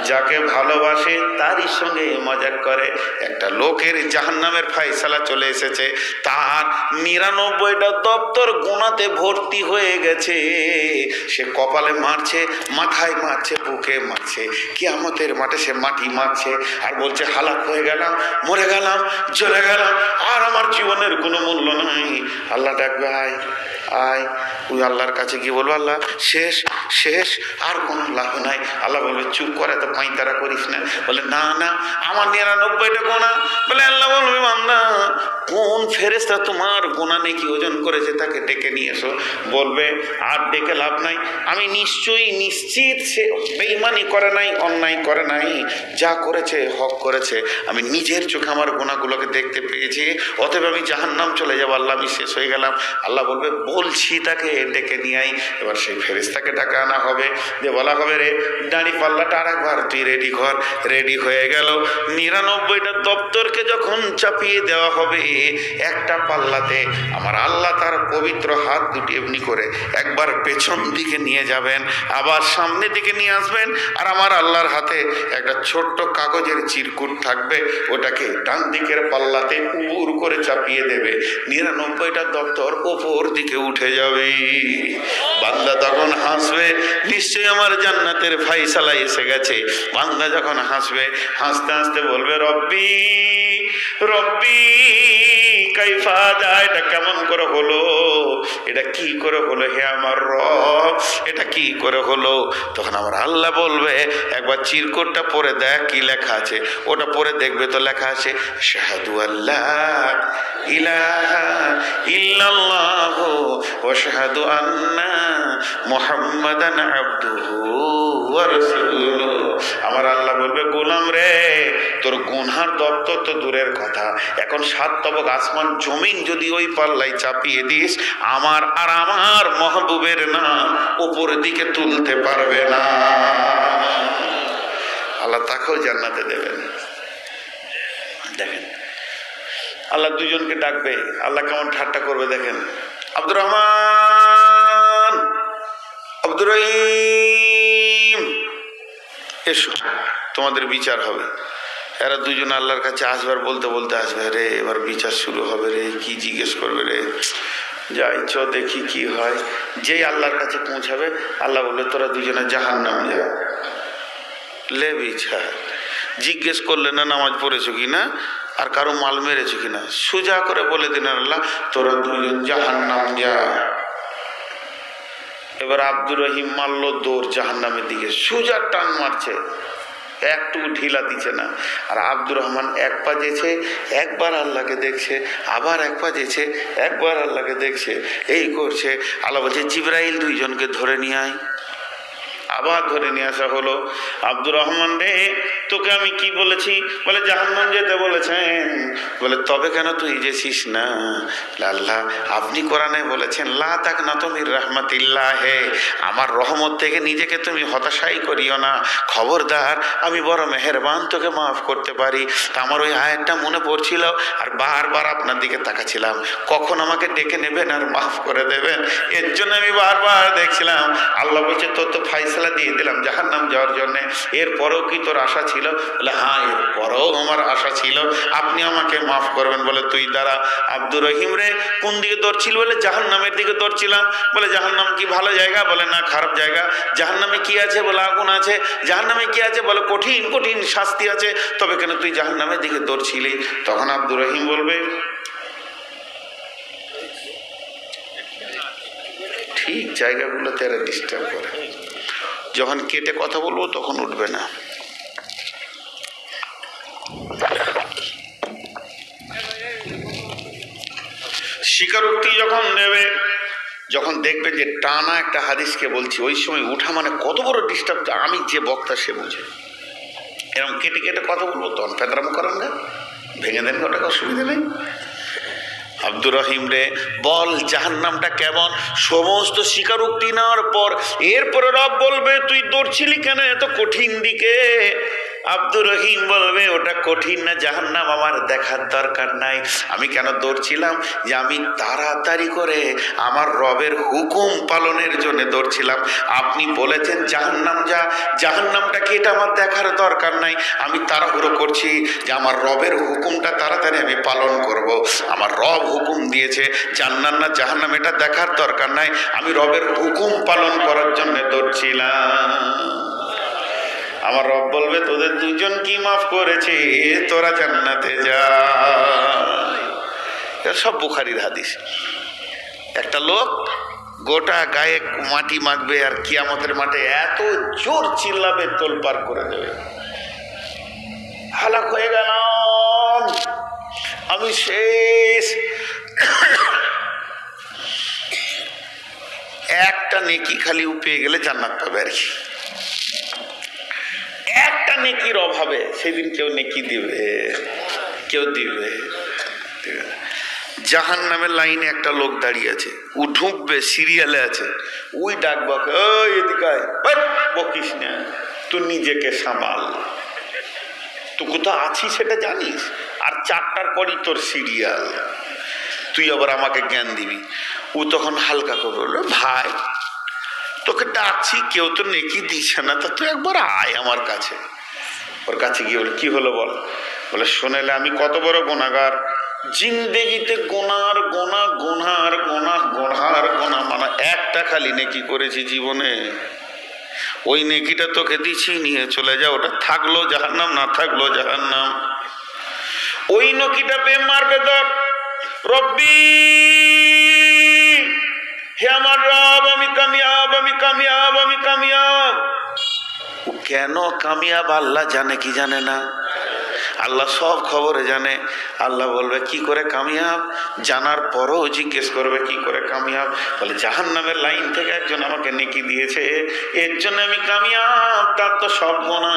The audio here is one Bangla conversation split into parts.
যাকে ভালোবাসে তারই সঙ্গে মজাক করে। একটা লোকের জাহান্নামের ফায়সালা চলে এসেছে, তার ৯৯টা দপ্তর গুনাতে ভর্তি হয়ে গেছে। সে কপালে মারছে, মাথায় মারছে, বুকে মারছে, কিয়ামতের মাঠে সে মাটি মারছে আর বলছে হালাক হয়ে গেলাম, মরে গেলাম, চলে গেলাম, আর আমার জীবনের কোনো মূল্য নাই। আল্লাহ ডাকবে আয় আয়। ওই আল্লাহর কাছে কি বলবো, আল্লাহ শেষ শেষ, আর কোনো লাভ নাই। আল্লাহ বলবে চুপ করে, তো পাঁইতারা করিস না। বলে না না, আমার ৯৯টা গোনা। বলে আল্লাহ বলবে বান্দা, কোন ফেরেশতা তোমার গোনা নেকি ওজন করেছে, তাকে ডেকে নিয়ে এসো। বলবে আর ডেকে লাভ নাই, আমি নিশ্চয়ই নিশ্চিত সে বেঈমানি করে নাই, অন্যায় করে নাই, যা করেছে হক করেছে। আমি নিজের চোখে আমার গোনাগুলোকে দেখতে পেয়েছি, অতএব আমি জাহান্নাম চলে যাবো। আল্লাহ আমি শেষ হয়ে গেলাম। আল্লাহ বলবে বলছি তাকে ডেকে নিয়ে আই। এবার সেই ফেরেশতাকে ডাকা আনা হবে, যে বলা হবে রে দাড়ি পাল্লাটা আর একবার তুই রেডি কর। রেডি হয়ে গেল। ৯৯টা দপ্তরকে যখন চাপিয়ে দেওয়া হবে একটা পাল্লাতে, আমার আল্লাহ তার পবিত্র হাত দুটি এমনি করে একবার পেছন দিকে নিয়ে যাবেন, আবার সামনের দিকে নিয়ে আসবেন, আর আমার আল্লাহর হাতে একটা ছোট্ট কাগজের চিরকুট থাকবে, ওটাকে ডান দিকের পাল্লাতে উপর করে চাপিয়ে দেবে। ৯৯টা দপ্তর ওপর দিকে উঠে যাবে। বান্দা তখন হাসবে, নিশ্চয়ই আমার জান্নাতের ফায়সালা এসে গেছে। বান্দা যখন হাসবে, হাসতে হাসতে বলবে রব্বি রব্বি কাইফা যা, এটা কেমন করে হলো, এটা কি করে হলো হে আমার রব, এটা কি করে হলো। তখন আমার আল্লাহ বলবে একবার চিরকুটটা পড়ে দেখ কি লেখা আছে। ওটা পড়ে দেখবে তো লেখা আছে শাহাদু আল্লাহ ইলাহা ইল্লাল্লাহু ওয়া শাহাদু আন্না মুহাম্মাদান আবদুহু ওয়া রাসূলুহু। আমার আল্লাহ বলবে গোলাম রে, তোর গুনহার দপ্তর তো দূরের কথা, এখন ৭ তবক আসমান জমিন যদি ওই পাল্লাই চাপিয়ে দিস, আমার আর আমার মাহবুবের নাম উপরের দিকে তুলতে পারবে না। আল্লাহ তাকেও জান্নাতে দেবেন। দেখেন আল্লাহ দুজনকে ডাকবে, আল্লাহ কেমন ঠাট্টা করবে দেখেন। আব্দুর রহমান, আব্দুর রহিম, এসো তোমাদের বিচার হবে। এরা দুজন আল্লাহর কাছে আসবার বলতে বলতে আসবে, রে এবার বিচার শুরু হবে রে, কি জিজ্ঞেস করবে রে, যাই চ দেখি কি হয়। যেই আল্লাহর কাছে পৌঁছাবে, আল্লাহ বলবে তোরা দুজনে জাহান্নাম যা। লে বিচার জিজ্ঞেস করলে না নামাজ পড়েছো কিনা, আর কারো মাল মেরেছো কিনা, সোজা করে বলে দিন আল্লাহ তোরা দুজন জাহান্নাম যা। এবার আব্দুর রহিম মারলো দৌড় জাহান্নামের দিকে, সোজা টান মারছে, একটু ঢিলা দিচ্ছে না। আর আব্দুর রহমান এক পা যেছে, একবার আল্লাহকে দেখছে, আবার এক পা যেছে, একবার আল্লাহকে দেখছে, এই করছে। আল্লাহ বলছে জিবরাইল দুইজনকে ধরে নিয়ে আয়। আবার ধরে নিয়ে আসা হলো। আব্দুর রহমান রে, তোকে আমি কি বলেছি? বলে জাহান্নাম যেতে বলেছেন। বলে তবে কেন তুই যেছিস না? আল্লাহ আপনি কোরআনে বলেছেন লা তাকনাতু মির রাহমাতিল্লাহি, আমার রহমত থেকে নিজেকে তুমি হতাশাই করিও না, খবরদার আমি বড় মেহেরবান, তোকে মাফ করতে পারি। তা আমার ওই আয়াতটা মনে পড়ছিল, আর বারবার আপনার দিকে তাকাচ্ছিলাম, কখন আমাকে ডেকে নেবেন আর মাফ করে দেবেন, এর জন্য আমি বারবার দেখছিলাম। আল্লাহ বলছে তোর তো ফায়সালা দিয়ে দিলাম জাহান্নাম যাওয়ার জন্যে, এরপরেও কি তোর আশা ছিল? বলে হ্যাঁ এরপরেও আমার আশা ছিল, আপনি আমাকে মাফ করবেন। বলে তুই দাঁড়া। আব্দুর রহিম রে কোন দিকে দৌড়ছিল? বলে জাহান্নামের দিকে দৌড়ছিলাম। বলে জাহান্নাম কি ভালো জায়গা? বলে না খারাপ জায়গা। জাহান্নামে কি আছে? বলে আগুন আছে। জাহান্নামে কি আছে? বলে কঠিন কঠিন শাস্তি আছে। তবে কেন তুই জাহান্নামের দিকে দৌড়ছিলি? তখন আব্দুর রহিম বলবে ঠিক জায়গাগুলোতে এরা ডিস্টার্ব করে, যখন কেটে কথা বলবো তখন উঠবে না। স্বীকারোক্তি যখন দেবে, যখন দেখবে যে টানা একটা হাদিসকে বলছি, ওই সময় উঠা মানে কত বড় ডিস্টার্ব, আমি যে বক্তা সে বুঝে। এরকম কেটে কেটে কথা বলবো তখন ফেদরাম করেন না, ভেঙে দেন, ওটাকে অসুবিধা নেই। আব্দুর রহিম রে বল জাহান্নামটা কেমন? সমস্ত স্বীকারোক্তি নেওয়ার পর এরপরে রব বলবে তুই দৌড়ছিলি কেন এত কঠিন দিকে? আব্দুর রহিম বলবে ওটা কঠিন না জাহান্নাম আমার দেখার দরকার নাই, আমি কেন দৌড়ছিলাম যে আমি তাড়াতাড়ি করে আমার রবের হুকুম পালনের জন্য দৌড়ছিলাম। আপনি বলেছেন জাহান্নাম যা, জাহান্নামটাকে এটা আমার দেখার দরকার নাই, আমি তাড়াহুড়ো করছি যে আমার রবের হুকুমটা তাড়াতাড়ি আমি পালন করব। আমার রব হুকুম দিয়েছে জান্নাত না জাহান্নাম এটা দেখার দরকার নাই, আমি রবের হুকুম পালন করার জন্য দৌড়ছিলাম। আমার রব বলবে তোদের দুজন কি মাফ করেছে, তোরা জান্নাতে যা। সব বুখারীর হাদিস। একটা লোক গোটা গায়ে মাটি মাখবে আর কিয়ামতের মাঠে এত জোর চিল্লাবে তোলপাড় করে দেবে, হালাক হয়ে গেলাম, আমি শেষ। একটা নেকি খালি পেয়ে গেলে জান্নাত পাবে আর কি। একটা নেকির অভাবে সেদিন কেউ নেকি দিবে, কেউ দিবে। জাহান্নামের লাইনে একটা লোক দাঁড়িয়ে আছে, ও ঢুকবে, সিরিয়ালে আছে, ওই ডাকবা এদিকে বকিস না, তুই নিজেকে সামাল, তুই কোথাও আছিস সেটা জানিস, আর 4টার পরই তোর সিরিয়াল, তুই আবার আমাকে জ্ঞান দিবি। ও তখন হালকা করে বললো ভাই তোকে ডাকছি, কেউ তো নেকি দিচ্ছে না, তা তুই একবার আয় আমার কাছে। ওর কাছে গিয়ে বলে কি হলো বল? বলে শোনালে আমি কত বড় গুনাহগার, জিন্দেগিতে গোনার গোনা গোনার গোনা গোনার গোনা, মানে একটা খালি নেকি করেছি জীবনে, ওই নেকিটা তোকে দিছি, নিয়ে চলে যা, ওটা থাকলো জাহান্নাম না থাকলো জাহান্নাম। ওই নেকিটা পেয়ে মারবে তোর রব্বি, হে আমার রব আমি কামিয়াব, আমি কামিয়াব, আমি কামিয়াব। ও কেন কামিয়াব আল্লাহ জানে কি জানে না? আল্লাহ সব খবরে জানে। আল্লাহ বলবে কি করে কামিয়াব, জানার পরও জিজ্ঞেস করবে কি করে কামিয়াব। বলে জাহান্নামের লাইন থেকে একজন আমাকে নেকি দিয়েছে, এর জন্য আমি কামিয়াব, তার তো সব গোনা,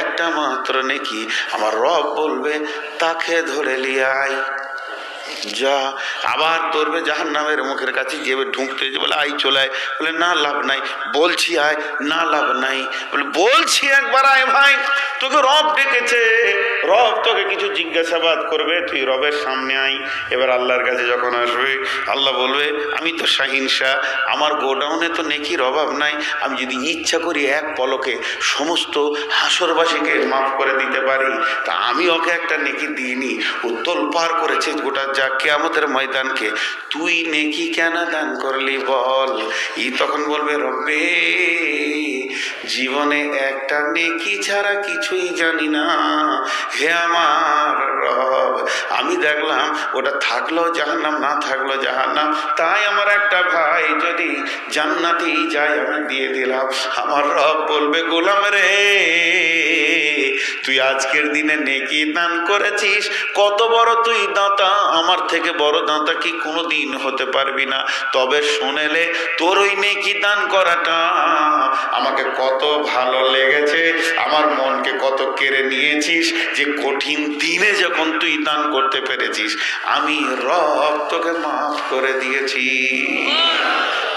একটা মাত্র নেকি। আমার রব বলবে তাকে ধরে লিয়ে আয়, যা। আবার ধরবে জাহান্নামের মুখের কাছে গিয়ে ঢুকতে, বলে আই চলে আয়, বলে না লাভ নাই, বলছি আয়, না লাভ নাই, বলে বলছি একবার আয় ভাই, তোকে রব ডেকেছে, রব তোকে কিছু জিজ্ঞাসাবাদ করবে, তুই রবের সামনে আয়। এবার আল্লাহর কাছে যখন আসবে আল্লাহ বলবে আমি তো শাহিন শাহ, আমার গোডাউনে তো নেকির অভাব নাই, আমি যদি ইচ্ছা করি এক পলকে সমস্ত হাসরবাসীকে মাফ করে দিতে পারি, তা আমি ওকে একটা নেকি দিইনি, ও তোলপাড় করেছে গোটা যা কিয়ামতের ময়দানকে, তুই নেকি কেন দান করলি বল? ই তখন বলবে রব্বে জীবনে একটা নেকি ছাড়া কিছুই জানি না, হে আমার রব, আমি দেখলাম ওটা থাকলো জাহান্নাম না থাকলো জাহান্নাম, তাই আমার একটা ভাই যদি জান্নাতি যায় আমি দিয়ে দিলাম। আমার রব বলবে গোলাম রে তুই আজকের দিনে নেকি দান করেছিস, কত বড় তুই দাতা, আমার থেকে বড় দাতা কি কোনো দিন হতে পারবি না। তবে শোনেলে তোর ওই নেকি দান করাটা আমাকে কত ভালো লেগেছে, আমার মনকে কত কেড়ে নিয়েছিস, যে কঠিন দিনে যখন তুই দান করতে পেরেছিস আমি রব তোকে মাফ করে দিয়েছি,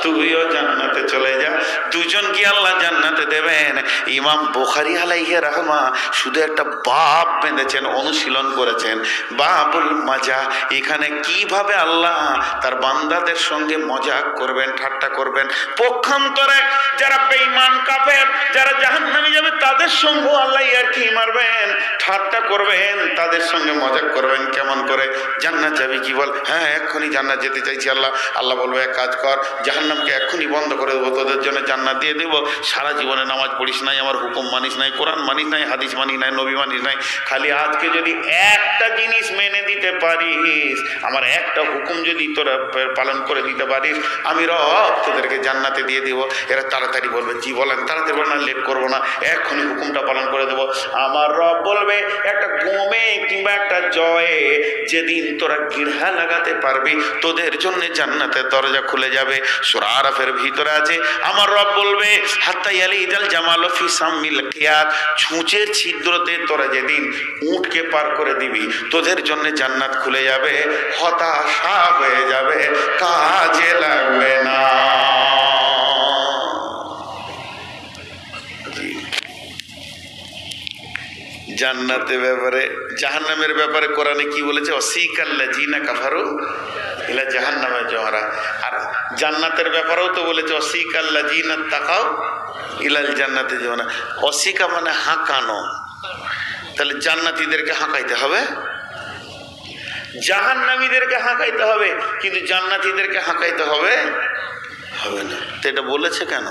তুইও জান্নাতে চলে যা। দুজন কি আল্লাহ জান্নাতে দেবেন? ইমাম বুখারী আলাইহি রাহমা শুধু একটা বাব বেঁধেছেন, অনুশীলন করেছেন, বাবুল মাজা। এখানে কিভাবে আল্লাহ তার বান্দাদের সঙ্গে মজাক করবেন, ঠাট্টা করবেন। পক্ষান্তরে যারা বেঈমান কাফের, যারা জাহান্নামে যাবে তাদের সঙ্গে আল্লাহ ইয়ারকি মারবেন, ঠাট্টা করবেন, তাদের সঙ্গে মজাক করবেন। কেমন করে? জান্নাত যাবি কি বল? হ্যাঁ এক্ষুনি জান্নাত যেতে চাইছি আল্লাহ। আল্লাহ বলবে এক কাজ কর, জাহান্নামকে এক্ষুনি বন্ধ করে দেবো, তোদের জন্য জান্নাত দিয়ে দেবো। সারা জীবনে নামাজ পড়িস নাই, আমার হুকুম মানিস নাই, কোরআন মানিস নাই, হাদিস মানিস নাই, নবী মানিস নাই, খালি আজকে যদি একটা জিনিস মেনে দিতে পারিস, আমার একটা হুকুম যদি তোরা পালন করে দিতে পারিস, আমি রব তোদেরকে জান্নাতে দিয়ে দিব। এরা তাড়াতাড়ি বলবে জি বলেন, তাড়াতাড়ি বলবেন, না লেট করবো না, এক্ষুনি হুকুমটা পালন করে দেবো। আমার রব বলবে একটা গমে কিংবা একটা জয়ে যেদিন তোরা গিরহা লাগাতে পারবি, তোদের জন্য জান্নাতের দরজা খুলে যাবে। সূরা আরাফের ভিতরে আছে আমার রব বলবে হাত্তা ইয়ালিজাল জামাল ফি সামিল কিয়াত, ছুঁচের ছিদ্রতে তোরা যেদিন উটকে পার করে দিবি, তোদের জন্য জান্নাত খুলে যাবে। হতাশা হয়ে যাবে, কাজে লাগবে না। জান্নাতের ব্যাপারে, জাহান্নামের ব্যাপারে কোরআনে কি বলেছে? অসিকাল্লাযিনা কাফারু ইলা জাহান্নামে জমারা। আর জান্নাতের ব্যাপারেও তো বলেছে অসিকাল্লাযিনা তাকাও ইলাল জান্নাতে জমারা। অসিকা মানে হাঁকানো, তাহলে জান্নাতীদেরকে হাঁকাইতে হবে, জাহান্নামীদেরকে হাঁকাইতে হবে, কিন্তু জান্নাতীদেরকে হাঁকাইতে হবে হবে না। তো এটা বলেছে কেন?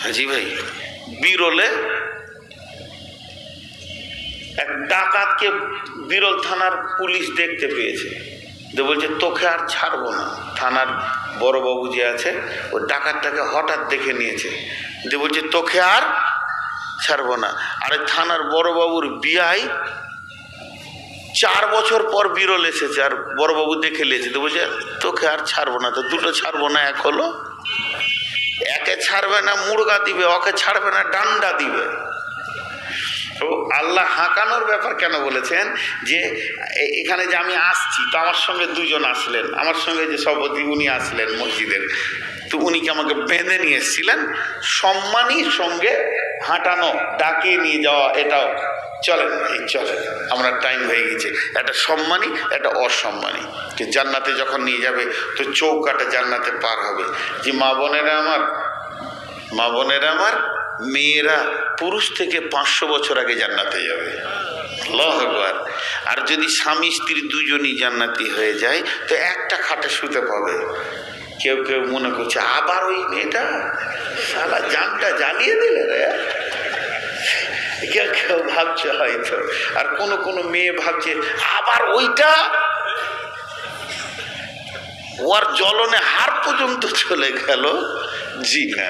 হাজি ভাই, বিরলে এক ডাকাতকে বিরল থানার পুলিশ দেখতে পেয়েছে, যে বলছে তোকে আর ছাড়বো না। থানার বড়বাবু যে আছে ও ডাকাতটাকে হঠাৎ দেখে নিয়েছে, যে বলছে তোকে আর ছাড়বো না। আরে থানার বড়বাবুর বিয়াই 4 বছর পর বিরল এসেছে, আর বড়বাবু দেখে নিয়েছে, তো বলছে তোকে আর ছাড়বো না। তো দুটো ছাড়বো না এক হলো, একে ছাড়বে না মুড়গা দিবে, ওকে ছাড়বে না ডান্ডা দিবে। তো আল্লাহ হাঁকানোর ব্যাপার কেন বলেছেন? যে এখানে যে আমি আসছি, তো আমার সঙ্গে দুজন আসলেন, আমার সঙ্গে যে সভাপতি উনি আসলেন মসজিদের, তো উনি কি আমাকে বেঁধে নিয়ে এসেছিলেন? সম্মানীর সঙ্গে হাঁটানো, ডাকিয়ে নিয়ে যাওয়া, এটাও চলেন ভাই চলেন, আমরা টাইম হয়ে গেছে। একটা সম্মানী একটা অসম্মানী। জান্নাতে যখন নিয়ে যাবে তো চৌকাটা জান্নাতে পার হবে। যে মা বোনেরা আমার, মেয়েরা পুরুষ থেকে 500 বছর আগে জান্নাতে যাবে। আল্লাহু আকবার। আর যদি স্বামী স্ত্রী দুজনই জান্নাতি হয়ে যায় তো একটা খাটে শুতে পাবে। কেউ কেউ মনে করছে আবার ওই মেয়েটা, শালা জানটা জ্বালিয়ে দিলে রে, কেউ কেউ ভাবছে হয়তো। আর কোনো মেয়ে ভাবছে আবার ওইটা, ওর জ্বলনে হাড় পর্যন্ত চলে গেল। জি না,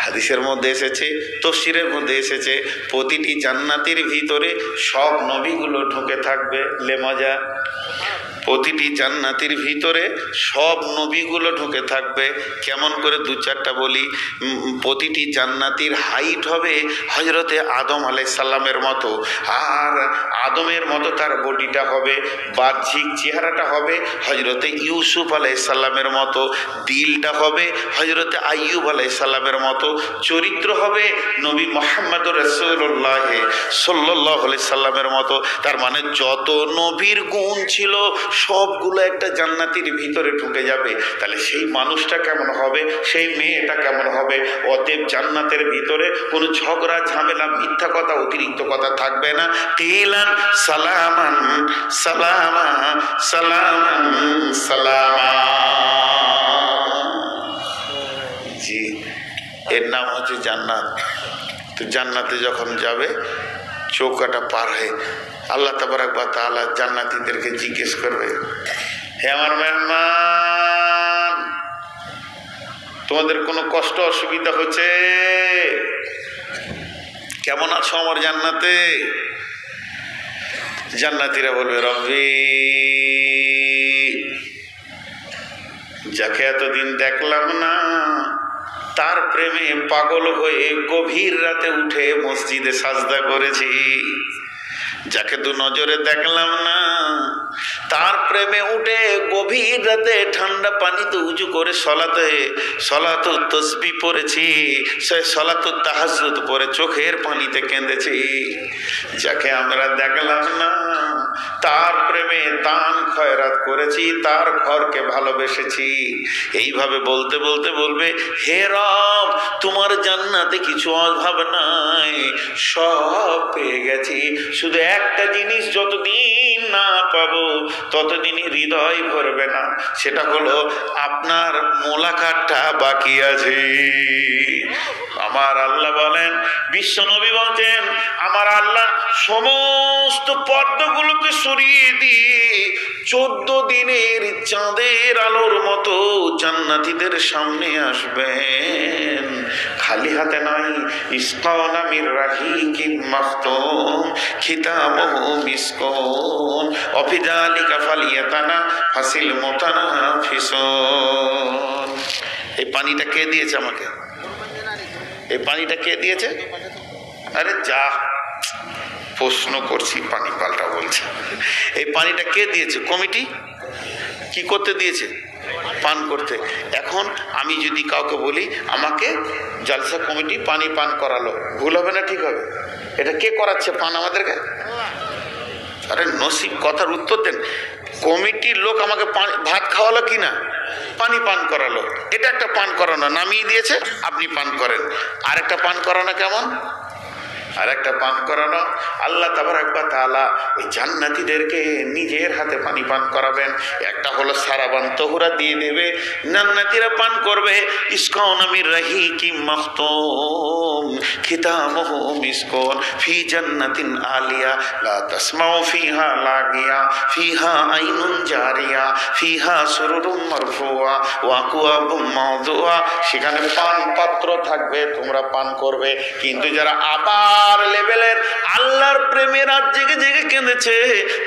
হাদিসের মধ্যে এসেছে, তফসিরের মধ্যে এসেছে, প্রতিটি জান্নাতের ভিতরে সব নবীগুলো ঢুকে থাকবে। লেমজা, প্রতিটি জান্নাতের ভিতরে সব নবীগুলো ঢুকে থাকবে। কেমন করে 2-4টা বলি। প্রতিটি জান্নাতির হাইট হবে হজরতে আদম আলাইহিস সালামের মতো, আর আদমের মতো তার বডিটা হবে, বাহ্যিক চেহারাটা হবে হজরতে ইউসুফ আলাইহিস সালামের মতো, দিলটা হবে হজরতে আইয়ুব আলাইহিস সালামের মতো, চরিত্র হবে নবী মুহাম্মদুর রাসূলুল্লাহ সাল্লাল্লাহু আলাইহি সাল্লামের মতো। তার মানে যত নবীর গুণ ছিল সবগুলো একটা জান্নাতির ভিতরে ঢুকে যাবে। তাহলে সেই মানুষটা কেমন হবে, সেই মেয়েটা কেমন হবে? অতএব জান্নাতের ভিতরে কোনো ঝগড়া ঝামেলা, মিথ্যা কথা, অতিরিক্ত কথা থাকবে না। কিলান সালামান সালামা সালামান সালামা। জি, এর নাম হচ্ছে জান্নাত। তো জান্নাতে যখন যাবে চৌকাটা পার হয়ে আল্লাহ তাবারক ওয়া তাআলা জান্নাতীদেরকে জিজ্ঞেস করবে, হে আমার মেহমান, তোমাদের কোনো কষ্ট অসুবিধা হচ্ছে? কেমন আছো আমার জান্নাতে? জান্নাতীরা বলবে রব্বি, যাকে এতদিন দেখলাম না তার প্রেমে পাগল হয়ে গভীর রাতে উঠে মসজিদে সাজদা করেছি। যাকে 2 নজরে দেখলাম না তার প্রেমে উঠে গভীর রাতে ঠান্ডা পানিতে উঁচু করে সলাতুত তসবিহ পড়েছি, সলাতুত তাহাজ্জুদ পড়ে চোখের পানিতে কেঁদেছি। যাকে আমরা দেখলাম না তার প্রেমে দান খয়রাত করেছি, তার ঘরকে ভালোবেসেছি। এইভাবে বলতে বলতে বলবে, হে রব, তোমার জান্নাতে কিছু অভাব নাই, সব পেয়ে গেছি। শুধু একটা জিনিস যতদিন না পাবো ততদিনই হৃদয় ভরবে না, সেটা হলো আপনার মোলাকাতটা বাকি আছে। আমার আল্লাহ বলেন, বিশ্ব নবী বলছেন, আমার আল্লাহ সমস্ত পর্দাগুলোকে সরিয়ে দিয়ে 14 দিনের চাঁদের আলোর মতো জান্নাতীদের সামনে আসবেন। খালি হাতে নয়, ইসকানা মির রাহিকিম মাখতুম খিতামুহু মিসকুন ওয়া ফি যালিকা ফালিয়াতানাফাসিল মুতানাফিসুন। এই পানিটা কে দিয়েছে আমাকে? এই পানিটা কে দিয়েছে? আরে যা প্রশ্ন করছি, পানি পাল্টা বলছে। এই পানিটা কে দিয়েছে? কমিটি। কি করতে দিয়েছে? পান করতে। এখন আমি যদি কাউকে বলি আমাকে জালসা কমিটি পানি পান করালো, ভুল হবে না ঠিক হবে? এটা কে করাচ্ছে পান আমাদেরকে? আরে নসিব, কথার উত্তর দেন। কমিটির লোক আমাকে ভাত খাওয়ালো কি না, পানি পান করালো, এটা একটা পান করানো, নামিয়ে দিয়েছে আপনি পান করেন। আরেকটা পান করানো কেমন? আরেকটা পান করানো, আল্লাহ তাবারক ওয়া তাআলা ওই জান্নাতীদেরকে নিজের হাতে পানি পান করাবেন। একটা হলো সারাবান তহুরা দিয়ে দেবে, জান্নাতীরা পান করবে। ইসকাউনা মির রাহিকিম মাখতুম খিতামুহু মিসকুন ফি জান্নাতিন আলিয়া লা তাসমাউ ফিহা লাগিয়া ফিহা আইনুন জারিয়া ফিহা সুরুরুম মারফুয়া ওয়া আকওয়াবুম মাওদুয়া। সেখানে পান পাত্র থাকবে, তোমরা পান করবে। কিন্তু যারা আবার লেভেলের আল্লাহর প্রেমের আর জেগে জেগে কেঁদেছে,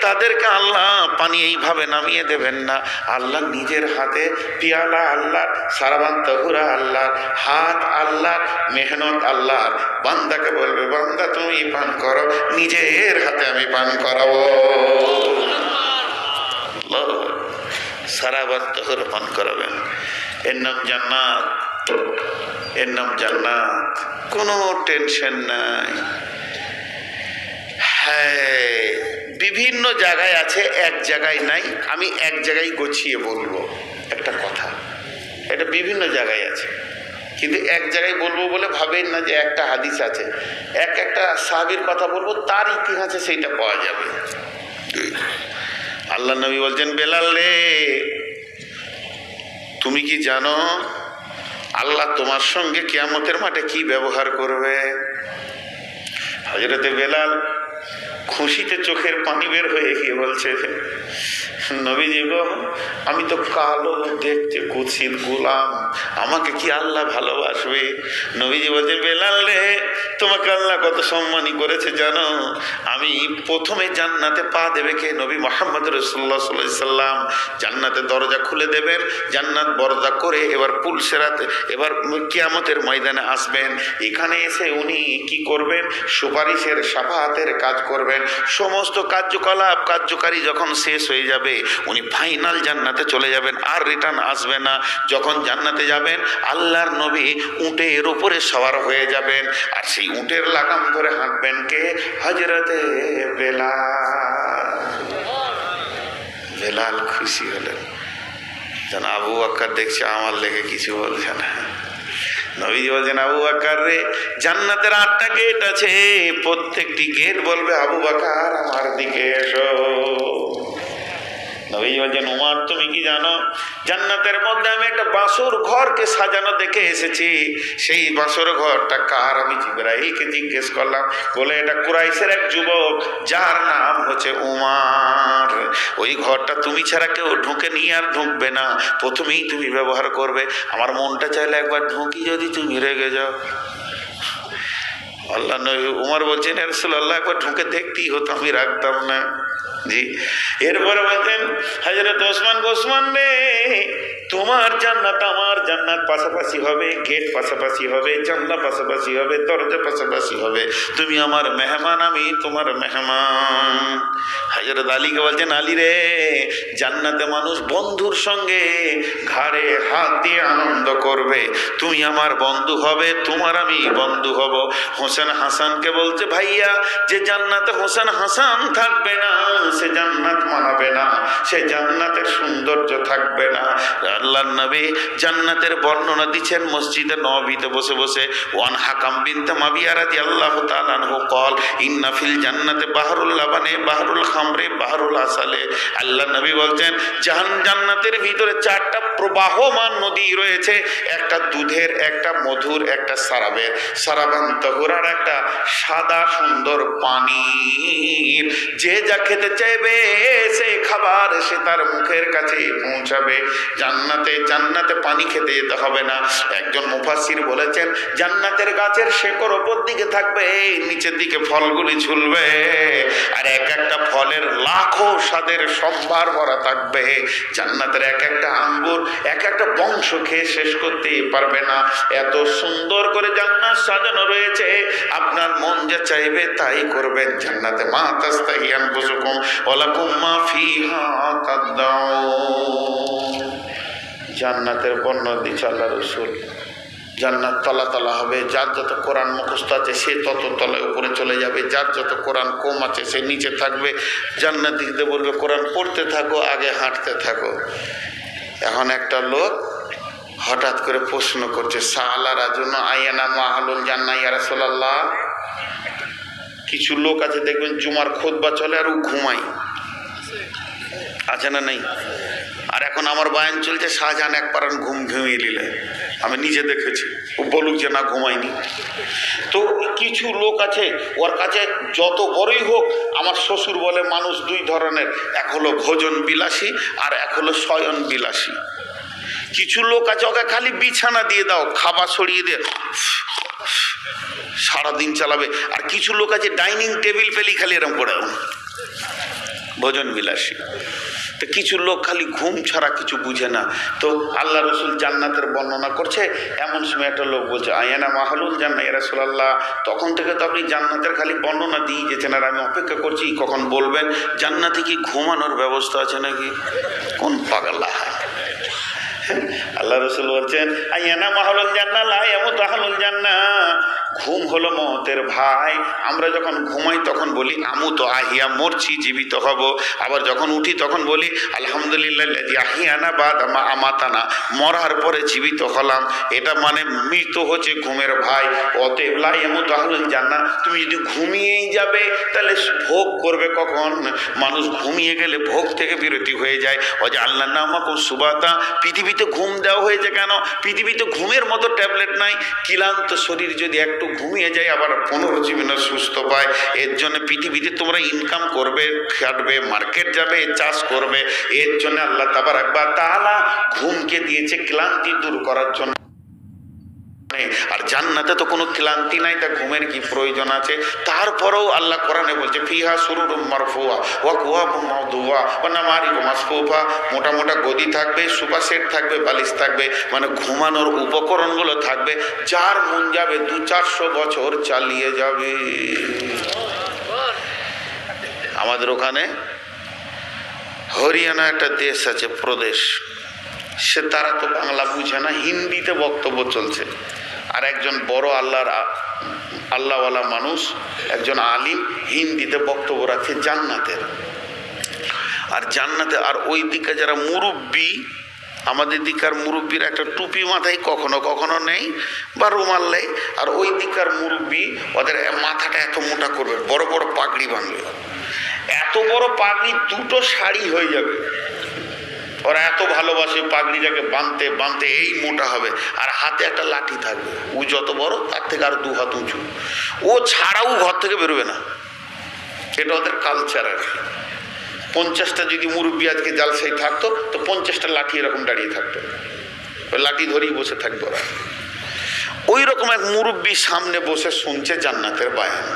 তাদেরকে আল্লাহ পানি এইভাবে নামিয়ে দেবেন না। আল্লাহ নিজের হাতে পিয়ালা আল্লাহর, সারাবান তহুরা আল্লাহর, হাত আল্লাহর, মেহনত আল্লাহর। বান্দাকে বলবে, বান্দা তুমি পান করো, নিজের হাতে আমি পান করাবো। সারাবান তহুরা পান করাবেন। এর নাম জান্নাত, এর নাম জান্নাত, কোনো টেনশন নাই। হ্যাঁ, বিভিন্ন জায়গায় আছে, এক জায়গায় নাই। আমি এক জায়গায় গুছিয়ে বলবো একটা কথা, এটা বিভিন্ন জায়গায় আছে, কিন্তু এক জায়গায় বলবো বলে ভাবেন না যে একটা হাদিস আছে। একটা সাহাবীর কথা বলবো, তার ইতিহাসে সেইটা পাওয়া যাবে। আল্লাহ নবী বলছেন, বেলাল রে, তুমি কি জানো আল্লাহ তোমার সঙ্গে কিয়ামতের মাঠে কি ব্যবহার করবে? হযরতে বেলাল খুশিতে চোখের পানি বের হয়ে গিয়ে বলছে, নবীজি গো, আমি তো কালো দেখতে কুৎসিত গোলাম, আমাকে কি আল্লাহ ভালোবাসবে? নবীজি বলছে, বেলাল রে, তোমাকে আল্লাহ কত সম্মানী করেছে জানো? আমি প্রথমে জান্নাতে পা দেবে কে? নবী মুহাম্মদ রাসূলুল্লাহ সাল্লাল্লাহু আলাইহি সাল্লাম। জান্নাতে দরজা খুলে দেবেন, জান্নাত বরদা করে এবার পুলসেরাতে, এবার কিয়ামতের ময়দানে আসবেন। এখানে এসে উনি কি করবেন? সুপারিশের শাফাআতের কাজ করবেন। সমস্ত কার্যকলাপ কার্যকারী যখন শেষ হয়ে যাবে, উনি ফাইনাল জান্নাতে চলে যাবেন, আর রিটার্ন আসবে না। যখন জান্নাতে যাবেন, আল্লাহর নবী উটের উপরে সওয়ার হয়ে যাবেন, আর সেই উটের লাগাম ধরে হাঁটবেন কে? হযরতে বেলাল। বেলাল খুশি হলেন, যেন আবু বকর দেখছে আমার লেগে কিছু বলছে না। নবীজি বলছেন, আবু বকর রে, জান্নাতের 8টা গেট আছে, প্রত্যেকটি গেট বলবে আবু বকর আমার দিকে এসো। নবীজি বলছেন, উমর তুমি কি জানো জান্নাতের মধ্যে আমি একটা বাসর ঘরকে সাজানো দেখে এসেছি। সেই বাসর ঘরটা কার? আমি জিবরাইলকে জিজ্ঞেস করলাম, বলে এটা কুরাইশের এক যুবক, যার নাম হচ্ছে উমর। ওই ঘরটা তুমি ছাড়া কেউ ঢুকে নিয়ে আর ঢুকবে না, প্রথমেই তুমি ব্যবহার করবে। আমার মনটা চাইলে একবার ঢুকি, যদি তুমি রেগে যাও। আল্লাহ নবী উমর বলছেন, ইয়া রাসূলুল্লাহ, একবার ঢুকে দেখতেই হতো, আমি রাখতাম না। জি। এরপরে বলতেন হযরত ওসমান রে, তোমার জান্নাত আমার জান্নাত পাশাপাশি হবে, গেট পাশাপাশি হবে, জানলা পাশাপাশি হবে, দরজা পাশাপাশি হবে। তুমি আমার মেহমান, আমি তোমার মেহমান। হযরত আলীকে বলছেন, আলী রে, জান্নাতে মানুষ বন্ধুর সঙ্গে ঘাড়ে হাত দিয়ে আনন্দ করবে। তুমি আমার বন্ধু হবে, তোমার আমি বন্ধু হব। হোসেন হাসানকে বলছে, ভাইয়া, যে জান্নাতে হোসেন হাসান থাকবে না, সে জান্নাত মানাবে না, সে জান্নাতের সৌন্দর্য থাকবে না। আল্লাহর নবী জান্নাতের বর্ণনা দিচ্ছেন মসজিদে নববীতে বসে বসে। ওয়ান হাকাম বিনতে মাবিয়া রাদিয়াল্লাহু তাআলা আনহু قال ইন্না ফিল জান্নাতে বাহরুল লাবানে বাহরুল খামরে বাহরুল আসালে। আল্লাহর নবী বলছেন, জান্নাতের ভিতরে 4টা প্রবাহমান নদী রয়েছে, একটা দুধের, একটা মধুর, একটা সারাবের, সারাবান তহুরার, একটা সাদা সুন্দর পানির। যে যা খেতে চাইবে সে খাবার সে তার মুখের কাছে পৌঁছাবে। জান্নাতে পানি খেতে যেতে হবে না। একজন মুফাসসির বলেছেন, জান্নাতের গাছের শেকড় উপর দিকে থাকবে, নিচের দিকে ফলগুলি ঝুলবে, আর এক একটা ফলের লাখো স্বাদের সম্ভার ভরা থাকবে। জান্নাতের এক একটা আঙ্গুর এক একটা বংশ খেয়ে শেষ করতে পারবে না, এত সুন্দর করে জান্নাত সাজানো রয়েছে। আপনার মন যা চাইবে তাই করবেন। জান্নাতে মা তাস্তাহি আনফুসুকুম ওয়া লাকুম মা ফিহা তাদউন। জান্নাতের বর্ণনা দিচ্ছে আল্লাহ রাসূল। জান্নাত তলা তলা হবে, যার যত কোরআন মুখস্থ আছে সে তত তলায় উপরে চলে যাবে, যার যত কোরআন কম আছে সে নিচে থাকবে। জান্নাতীদের বলবে কোরআন পড়তে থাকো, আগে হাঁটতে থাকো। এখন একটা লোক হঠাৎ করে প্রশ্ন করছে, সাআলা রাজুলুন আইয়ানা মাহালুল জান্নাহ ইয়া রাসূলুল্লাহ। কিছু লোক আছে দেখবেন জুমার খুতবা চলে আর ও ঘুমায়, আছে না নেই? আর এখন আমার বয়ান চলছে, শাহজাহান এক পারান ঘুম ঘুমিয়ে নিলে, আমি নিজে দেখেছি। ও বলুক যে না ঘুমায়নি। তো কিছু লোক আছে ওর কাছে যত বড়ই হোক, আমার শ্বশুর বলে মানুষ দুই ধরনের, এক হলো ভোজন বিলাসী আর এক হলো শয়ন বিলাসী। কিছু লোক আছে ওকে খালি বিছানা দিয়ে দাও, খাবার সরিয়ে দিয়ে সারাদিন চালাবে। আর কিছু লোক আছে ডাইনিং টেবিল পেলেই খালি এরম করে ভোজন বিলাসী। তো কিছু লোক খালি ঘুম ছাড়া কিছু বুঝে না। তো আল্লাহ রসুল জান্নাতের বর্ণনা করছে, এমন সময় একটা লোক বলছে আয়ানা মাহালুল জান্নাহ ইয়া রাসূলুল্লাহ। তখন থেকে তো আপনি জান্নাতের খালি বর্ণনা দিয়ে গেছেন, আর আমি অপেক্ষা করছি কখন বলবেন জান্নাতে কি ঘুমানোর ব্যবস্থা আছে নাকি। কোন পাগলা! আল্লাহ রসুল বলছেন আয়ানা মাহালুল জান্নাহ লা ইয়ামুতু আহলুল জান্নাহ। ঘুম হলো মওতের ভাই। আমরা যখন ঘুমাই তখন বলি আমুতু আহিয়া, মরছি জীবিত হব। আবার যখন উঠি তখন বলি আলহামদুলিল্লাহি আহিয়ানা বাদা মা আমাতানা, মরার পরে জীবিত হলাম। এটা মানে মৃত্যু হচ্ছে ঘুমের ভাই। অতএব লা ইয়ামুতু আহলুল জান্নাহ। তুমি যদি ঘুমিয়েই যাবে তাহলে ভোগ করবে কখন? মানুষ ঘুমিয়ে গেলে ভোগ থেকে বিরতি হয়ে যায়। ওয়াজআলনা নাওমাকুম সুবাতা। পৃথিবীতে ঘুম দেওয়া হয়েছে কেন? পৃথিবীতে ঘুমের মতো ট্যাবলেট নাই। ক্লান্ত শরীর যদি একটু ঘুমিয়ে যায় আবার পুনরুজ্জীবনে সুস্থ পায়। এর জন্য পৃথিবীতে তোমরা ইনকাম করবে, খাটবে, মার্কেট যাবে, চাষ করবে। এর জন্য আল্লাহ তাবারাক ওয়া তাআলা ঘুমকে দিয়েছে ক্লান্তি দূর করার জন্য। আর জান্নাতে তো কোনো ক্লান্তি নাই, তা ঘুমের কি প্রয়োজন আছে? তারপরেও আল্লাহ কোরআনে বলছে ফিহা সুরুরুম মারফুয়া ওয়া কুওয়াবুম মাওদুয়া ওয়া নামারিকু মাসফুফা। মোটা মোটা গদি থাকবে, সোফা সেট থাকবে, বালিশ থাকবে, মানে ঘুমানোর উপকরণগুলো থাকবে। যার মন যাবে 200-400 বছর চালিয়ে যাবে। আমাদের ওখানে হরিয়ানা একটা দেশ আছে, প্রদেশ, সে তারা তো বাংলা বুঝে না, হিন্দিতে বক্তব্য চলছে। আর একজন বড় আল্লাহওয়ালা মানুষ, একজন আলিম, হিন্দিতে বক্তব্য রাখছে জান্নাতের। আর জান্নাতে আর ওই দিকে যারা মুরব্বী, আমাদের দিকার মুরব্বীর একটা টুপি মাথায় কখনো কখনো নেই বা রুমাল নেই, আর ওই দিকার মুরব্বী ওদের মাথাটা এত মোটা করবে, বড় বড় পাগড়ি বাঁধবে। এত বড় পাগড়ি 2টো শাড়ি হয়ে যাবে। ওরা এত ভালোবাসে পাগড়িটাকে বাঁধতে বাঁধতে এই মোটা হবে। আর হাতে একটা লাঠি থাকবে, ও যত বড় তার থেকে আর 2 হাত উঁচু। ও ছাড়াও ঘর থেকে বেরোবে না। এটা ওদের কালচার। আর 50টা যদি মুরব্বী আজকে জালসাই থাকতো তো 50টা লাঠি এরকম দাঁড়িয়ে থাকতো, ওই লাঠি ধরেই বসে থাকতো ওরা। ওই রকম এক মুরব্বী সামনে বসে শুনছে জান্নাতের বায়ান।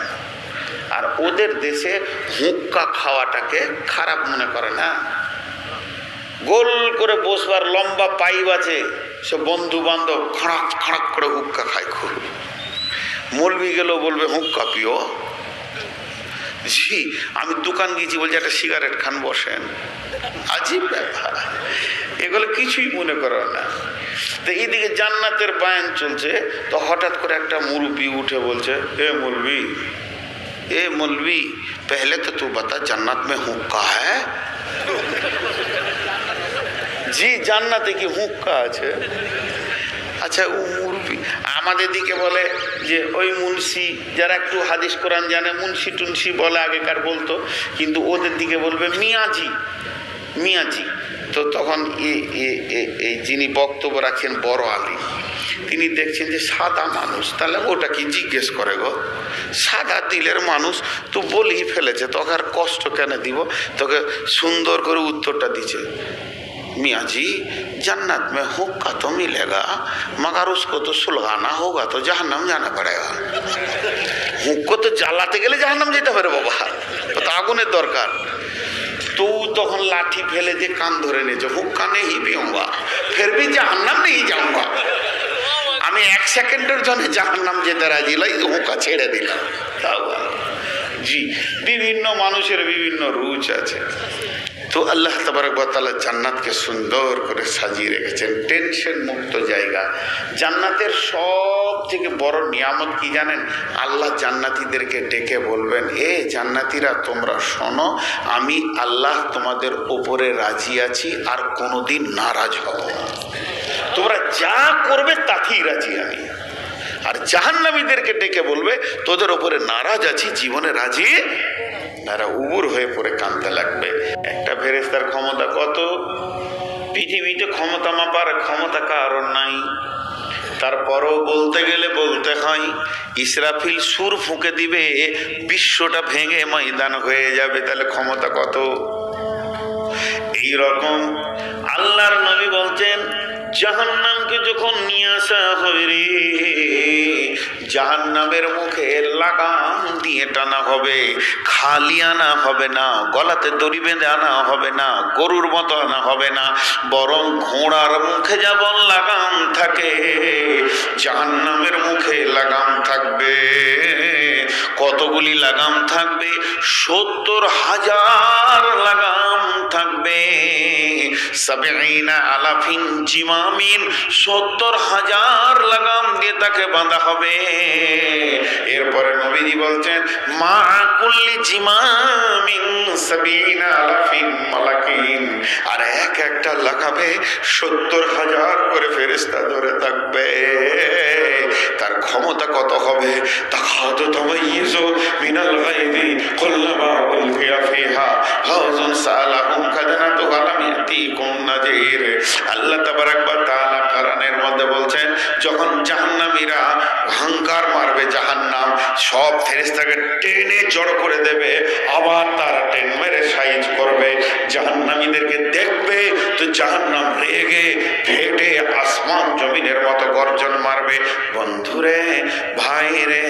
আর ওদের দেশে হুক্কা খাওয়াটাকে খারাপ মনে করে না। গোল করে বসবার লম্বা পাইপ আছে, সে বন্ধু বান্ধব খড়াক খড়াক করে হুক্কা খায় খুব। মৌলবি গেলেও বলবে হুক্কা পিও। জি, আমি দোকান গিয়েছি, বলছি একটা সিগারেট খান, বসেন। আজীব ব্যাপার, এগুলো কিছুই মনে করো না। তো এইদিকে জান্নাতের বায়ান চলছে, তো হঠাৎ করে একটা মুরব্বি উঠে বলছে ए मौलवी पहले तो तू बता जन्नत में हुक्का है? জি, জান্নাতে কি হুক্কা আছে? আচ্ছা, ও মুরব্বি আমাদের দিকে বলে যে ওই মুন্সি, যারা একটু হাদিস কোরআন জানে, মুন্সি টুন্সি বলে, আগেকার বলতো, কিন্তু ওদের দিকে বলবে মিয়াজি মিয়াজি। তো তখন এই যিনি বক্তব্য রাখেন বড় আলিম, তিনি দেখছেন যে সাদা মানুষ, তাহলে ওটা কি জিজ্ঞেস করে গো? সাদা দিলের মানুষ তো বলেই ফেলেছে, তোকে আর কষ্ট কেন দিব? তোকে সুন্দর করে উত্তরটা দিচ্ছে, मियाँ जी जन्नत में हुक्का तो मिलेगा मगर उसको तो सुलगाना होगा तो जहन्नम जाना पड़ेगा। हुक्को तो জ্বালাতে গেলে जहन्नम যেতে পারে বাবা, তো আগুনের দরকার। তো তখন লাঠি ফেলে দিয়ে কান ধরে নিয়েছে, হুক্কা নেই পিউঙ্গা ফির भी जहन्नम नहीं जाऊंगा। আমি 1 সেকেন্ডের জন্য জাহান্নাম যেতে রাজি নই, হুক্কা ছেড়ে দিলাম। জি, বিভিন্ন মানুষের বিভিন্ন রুচ আছে। তো তো আল্লাহ তাবারক ওয়া তাআলা জান্নাতকে সুন্দর করে সাজিয়ে রেখেছেন, টেনশন মুক্ত জায়গা। জান্নাতের সব থেকে বড় নিয়ামত কি জানেন? আল্লাহ জান্নাতীদেরকে ডেকে বলবেন, এ জান্নাতীরা তোমরা শোনো, আমি আল্লাহ তোমাদের উপরে রাজি আছি, আর কোনোদিন নারাজ হব না। তোমরা যা করবে তাতেই রাজি আমি। আর জাহান্নামীদেরকে ডেকে বলবে, তোদের উপরে নারাজ আছি, জীবনে রাজি। তারা উবুর হয়ে পড়ে কাঁদতে লাগবে। একটা ফেরেশতার ক্ষমতা কত? পৃথিবীতে ক্ষমতা মাপার ক্ষমতা কারণ নাই, তারপরও বলতে গেলে বলতে হয়। ইসরাফিল সুর ফুঁকে দিবে, বিশ্বটা ভেঙে ময়দান হয়ে যাবে, তাহলে ক্ষমতা কত? এই রকম আল্লাহর নবী বলছেন, জাহান্নামকে যখন নিয়ে আসা হবে রে, জাহান্নামের মুখে লাগাম দিয়ে টানা হবে, খালি আনা হবে না, গলাতে দড়ি বেঁধে আনা হবে না, গরুর মতো আনা হবে না, বরং ঘোড়ার মুখে যেমন লাগাম থাকে, জাহান্নামের মুখে লাগাম থাকবে। কতগুলি লাগাম থাকবে? 70,000 লাগাম থাকবে। 70,000 জিমামিন, 70,000 লাগাম দিয়ে তাকে বাঁধা হবে। এরপরে নবীজি বলছেন, মা কুল্লি জিমামিন 70,000 মালাকিন, আর এক একটা লাগামে 70,000 করে ফেরেশতা ধরে থাকবে। তার ক্ষমতা কত হবে? তাকাদু তামাইয়িজু মিনাল গায়বি কুল্লামা উলকিয়া ফিহা ফাওজুন সালাহুম কাদানাতু আলাম ইয়াতিকুম নাযীর। আল্লাহ তাবারাক ওয়া তাআলা কোরআনের মধ্যে বলছেন, যখন জাহান্নামীরা হাঙ্কার মারবে, জাহান্নাম সব ফেরেশতাকে টেনে জড়ো করে দেবে, আবার তারা টেন মেরে সাইজ করবে, জাহান্নামীদেরকে দেখবে তো জাহান্নাম রেগে ফেটে আসমান জমিনের মতো গর্জন মারবে। বন্ধুরে ভাইরে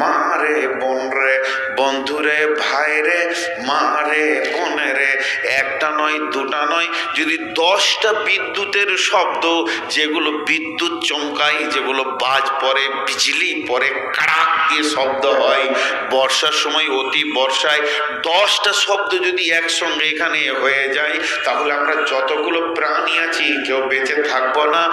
মারে বোন রে, বন্ধুরে ভাইরে মারে বোনে রে, একটা নয় দুটা নয়, যদি 10টা বিদ্যুতের শব্দ, যেগুলো বিদ্যুৎ চমকায়, যেগুলো বাজ পড়ে, বিজলি পড়ে, কাড়াক দিয়ে শব্দ হয়, বর্ষার সময় অতি বর্ষায় 10টা শব্দ যদি একসঙ্গে এখানে হয়ে যায়, তাহলে আমরা যতগুলো প্রাণী আছি কেউ বেঁচে থাকবো না।